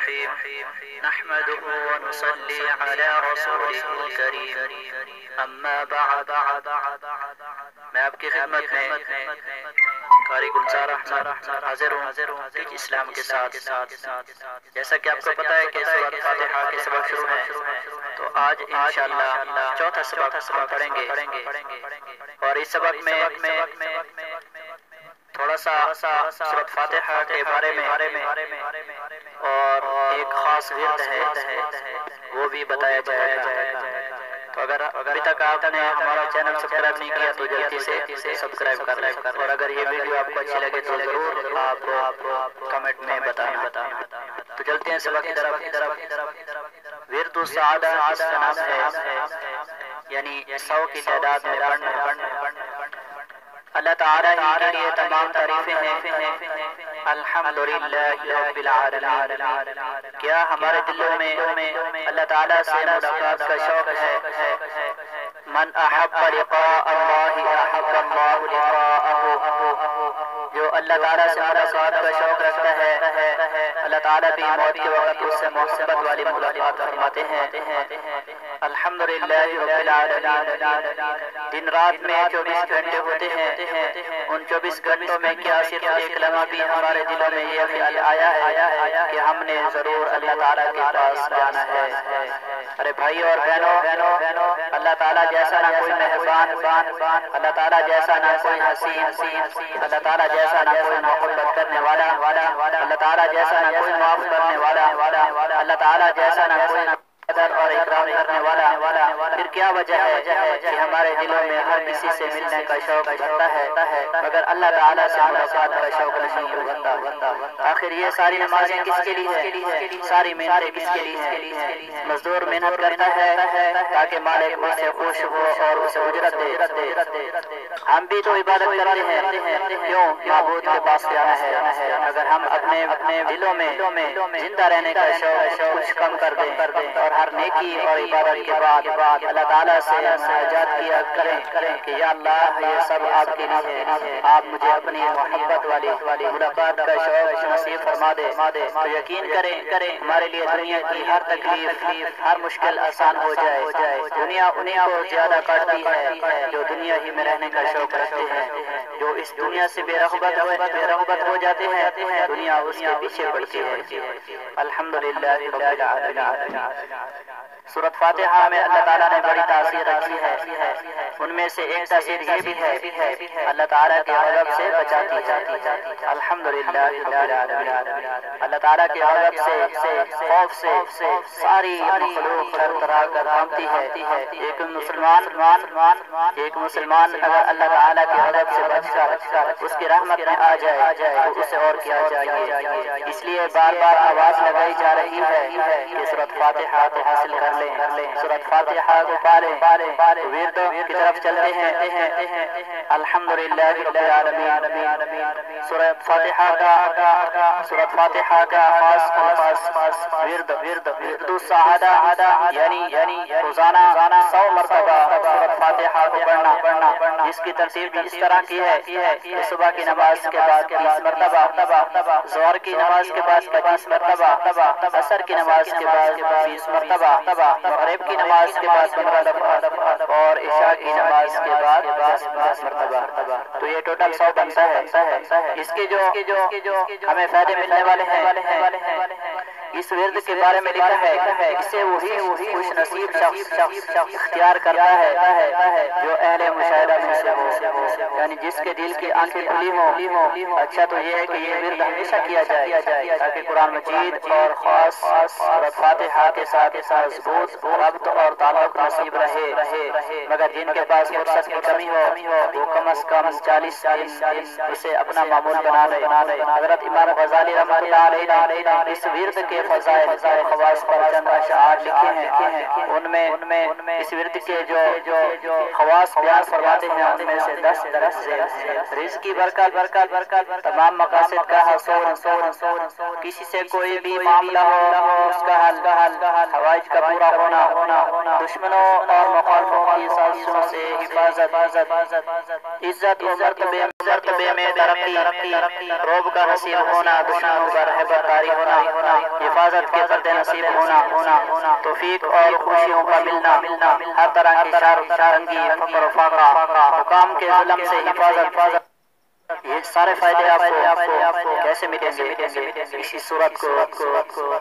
الرحيم نحمده ونصلي على رسوله الكريم اما بعد میں آپ کی خدمت میں قاری گلزار احمد حاضر ہوں کہ اسلام کے ساتھ جیسا کہ آپ کو پتا ہے کہ سورۃ فاتحہ کے سبق شروع ہے تو آج انشاءاللہ چوتھا سبق پڑھیں گے اور اس سبق میں تھوڑا سا سورۃ فاتحہ کے بارے میں اور ایک خاص ورد ہے وہ بھی بتایا جائے گا. تو اگر ابھی تک آپ نے ہمارا چینل سبسکرائب نہیں کیا تو جلدی سے سبسکرائب کر لیں اور اگر یہ ویڈیو آپ کو اچھی لگے تو ضرور آپ کمنٹ میں بتانا. تو چلتے ہیں سبق کی طرف. ورد السعادہ اس کا نام ہے یعنی 100 کی تعداد میں پڑھنا. اللہ تعالیٰ ہی کے لیے تمام تعریفیں ہیں. الحمدللہ رب العالمین. کیا ہمارے دلوں میں اللہ تعالیٰ سے ملاقات کا شوق ہے؟ من احب لقاء اللہ احب اللہ لقاءہ. جو اللہ تعالیٰ سے ملاقات کا شوق رکھتا ہے اللہ تعالیٰ بھی موت کے وقت اس سے محبت والی ملاقات فرماتے ہیں. الحمدللہ رب العالمین. دن رات میں 24 گھنٹے ہوتے ہیں. ان 24 گھنٹوں میں کیا صرف ایک لمحہ بھی ہمارے دلوں میں یہ خیال آیا ہے کہ ہم نے ضرور اللہ تعالیٰ کے پاس جانا ہے؟ ارے بھائی اور بہنوں، اللہ تعالیٰ جیسا نہ کوئی مہربان، اللہ تعالیٰ جیسا نہ کوئی حسین، اللہ تعالیٰ جیسا نہ کوئی محبت کرنے والا، اللہ تعالیٰ جیسا نہ کوئی معاف کرنے والا، اللہ تعالیٰ جیسا نہ کوئی قدر اور اکرام کرنے والا. پھر کیا وجہ ہے کہ ہمارے دلوں میں ہر کسی سے ملنے کا شوق بڑھتا ہے مگر اللہ تعالیٰ سے ملاقات کا شوق نہیں بڑھتا؟ آخر یہ ساری نمازیں کس کے لیے ہے؟ ساری محنتیں کس کے لیے ہے؟ مزدور محنت کرتا ہے تاکہ مالک اس سے خوش ہو اور اسے اجرت دے. ہم بھی تو عبادت کرتے ہیں، کیوں معبود کے پاس جانا ہے؟ اگر ہم اپنے دلوں میں زندہ رہنے کا شوق کچھ کم کر دیں اور ہر نیکی اور عبادت کے بعد اللہ تعالیٰ سے مناجات کیا کریں کہ یا اللہ یہ سب آپ کے لیے ہے، آپ مجھے اپنی محبت والی ملاقات کا شوق نصیب فرما دے، تو یقین کریں ہمارے لیے دنیا کی ہر تکلیف ہر مشکل آسان ہو جائے. دنیا انہیں کو زیادہ کاٹتی ہے جو دنیا ہی میں رہنے کا شوق رکھتے ہیں. جو اس دنیا سے بے رغبت ہو جاتے ہیں دنیا اس کے پیچھے پڑتی ہے. الحمدللہ رب العالمین. سورۃ فاتحہ میں اللہ تعالیٰ نے بڑی تاثیر رکھی ہے. ان میں سے ایک تاثیر یہ بھی ہے اللہ تعالیٰ کے غضب سے بچاتی ہے. الحمدللہ رب العالمین. اللہ تعالیٰ کے غضب سے خوف سے ساری مخلوق تھرتھرا کر کانپتی ہے. ایک مسلمان اگر اللہ تعالیٰ کے غضب سے بچ کر اس کی رحمت میں آ جائے تو اسے اور کیا چاہیے. اس لیے بار بار آواز لگائی جا رہی ہے کہ سورۃ فاتحہ کو حاصل کر لیں، سورۃ فاتحہ کو پالیں. ورد کی طرف چلتے ہیں. الحمدللہ رب العالمین. سورۃ فاتحہ کا خاص ورد السعادہ یعنی روزانہ 100 مرتبہ سورۃ فاتحہ کو پڑھنا، جس کی ترتیب بھی اس طرح کی ہے کہ صبح کی نماز کے بعد 30 مرتبہ، ظہر کی نماز کے بعد 25 مرتبہ، عصر کی نماز کے بعد 20 مرتبہ، مغرب کی نماز کے بعد 15 دفعہ اور عشاء کی نماز کے بعد 10 مرتبہ. تو یہ ٹوٹل 100 بنتا ہے. اس کے جو ہمیں فائدے ملنے والے ہیں اس ورد کے بارے میں لکھا ہے اسے وہی خوش نصیب شخص اختیار کرتا ہے جو اہل مشاہدہ میں سے ہو، یعنی جس کے دل کی آنکھیں کھلی ہوں. اچھا تو یہ ہے کہ یہ ورد ہمیشہ کیا جائے تاکہ قرآن مجید اور خاص سورۃ فاتحہ کے ساتھ مضبوط ربط اور تعلق نصیب رہے. مگر جن کے پاس فرصت کی کمی ہو وہ کم از کم 40 دن اسے اپنا معمول بنا لے. حضرت امام غزالی رحمۃ اللہ علیہ نے اس ورد کے فضائل اور خواص پر چند اشعار لکھے ہیں. ان میں اس ورد کے جو خواص بیان فرماتے ہیں ان میں سے 10 درجے ہیں. رزق کی برکت، تمام مقاصد کا حصول، کسی سے کوئی بھی معاملہ ہو اس کا حل، حوائج کا پورا ہونا، دشمنوں اور مخالفوں کی سازشوں سے حفاظت، عزت و مرتبے مرتبے میں ترقی، روب کا نصیب ہونا، دشمنوں کا رہبر کاری ہونا، حفاظت کے پردے نصیب ہونا، توفیق اور خوشیوں کا ملنا، ہر طرح کی تنگی، فقر و فاقہ، حکام کے ظلم سے حفاظت، یہ سارے فائدے آپ کو کیسے ملیں گے؟ اسی صورت کو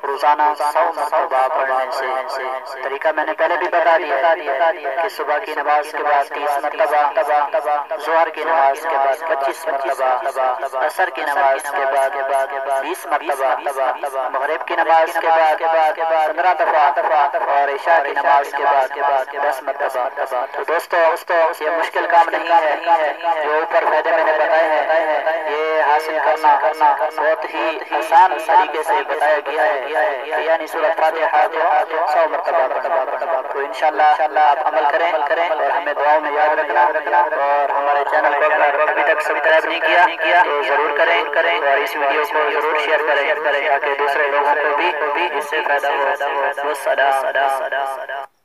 روزانہ 100 مرتبہ پڑھنے سے طریقہ میں نے پہلے بھی بتا دیا کہ صبح کی نماز کے بعد 30 مرتبہ، ظہر کی نماز کے بعد 25 مرتبہ، عصر کی نماز کے بعد 20 مرتبہ، مغرب کی نماز کے بعد 15 دفعہ اور عشاء کی نماز کے بعد 10 مرتبہ۔ تو دوستو یہ مشکل کام نہیں ہے، جو اوپر فائدے میں نے بتائے ہیں یہ حاصل کرنا بہت ہی آسان طریقے سے بتایا گیا ہے، یعنی سورۃ فاتحہ کو 100 مرتبہ پڑھنا۔ تو انشاءاللہ آپ عمل کریں اور ہمیں دعاؤں میں یاد رکھنا، اور ہمارے چینل کو اگر ابھی تک سبسکرائب نہیں کیا تو ضرور کریں اور اس ویڈیو کو ضرور شیئر کریں تاکہ دوسرے لوگوں کو بھی اس سے فائدہ ہو۔ والسلام۔